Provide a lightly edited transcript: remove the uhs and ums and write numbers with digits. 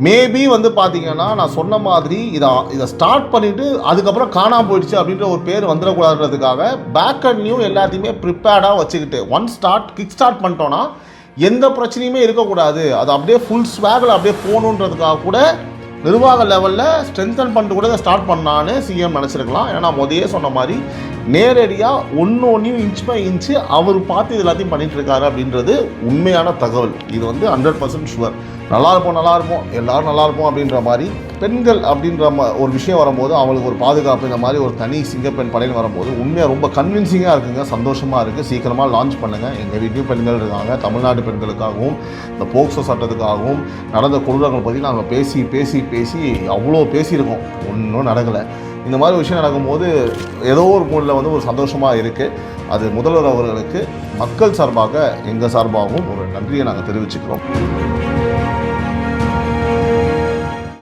Maybe வந்து பார்த்தீங்கன்னா நான் சொன்ன மாதிரி இதை ஸ்டார்ட் பண்ணிவிட்டு அதுக்கப்புறம் காணாமல் போயிடுச்சு அப்படின்ற ஒரு பேர் வந்துடக்கூடாதுன்றதுக்காக பேக் அண்ட் நியூ எல்லாத்தையுமே ப்ரிப்பேர்டாக வச்சுக்கிட்டு கிக் ஸ்டார்ட் பண்ணிட்டோன்னா எந்த பிரச்சனையுமே இருக்கக்கூடாது, அது அப்படியே ஃபுல் ஸ்வாகில் அப்படியே போகணுன்றதுக்காக கூட நிர்வாக லெவலில் ஸ்ட்ரென்தன் பண்ணிட்டு கூட இதை ஸ்டார்ட் பண்ணான்னு சிஎம் நினச்சிருக்கலாம். ஏன்னா நான் முதலே சொன்ன மாதிரி நேரடியாக ஒன்றையும் இன்ச் பை இன்ச்சு அவர் பார்த்து இது எல்லாத்தையும் பண்ணிகிட்டு இருக்காரு அப்படின்றது உண்மையான தகவல். இது வந்து 100% ஷுவர். நல்லாயிருப்போம் எல்லோரும் நல்லாயிருப்போம் அப்படின்ற மாதிரி பெண்கள் அப்படின்ற ஒரு விஷயம் வரும்போது அவங்களுக்கு ஒரு பாதுகாப்பு, இந்த மாதிரி ஒரு தனி சிங்கப்பெண் படையில் வரும்போது உண்மையாக ரொம்ப கன்வின்சிங்காக இருக்குங்க, சந்தோஷமாக இருக்குது. சீக்கிரமாக லான்ச் பண்ணுங்கள். எங்கள் வீட்லையும் பெண்கள் இருக்காங்க. தமிழ்நாட்டு பெண்களுக்காகவும் இந்த போக்சோ சட்டத்துக்காகவும் நடந்த கொடூரங்கள் பற்றி நாங்கள் பேசி அவ்வளோ பேசியிருக்கோம், ஒன்றும் நடக்கலை. இந்த மாதிரி விஷயம் நடக்கும்போது ஏதோ ஒரு மூலையில் வந்து ஒரு சந்தோஷமாக இருக்குது. அது முதல்வர் அவர்களுக்கு மக்கள் சார்பாக எங்கள் சார்பாகவும் ஒரு நன்றியை நாங்கள் தெரிவிச்சுக்கிறோம்.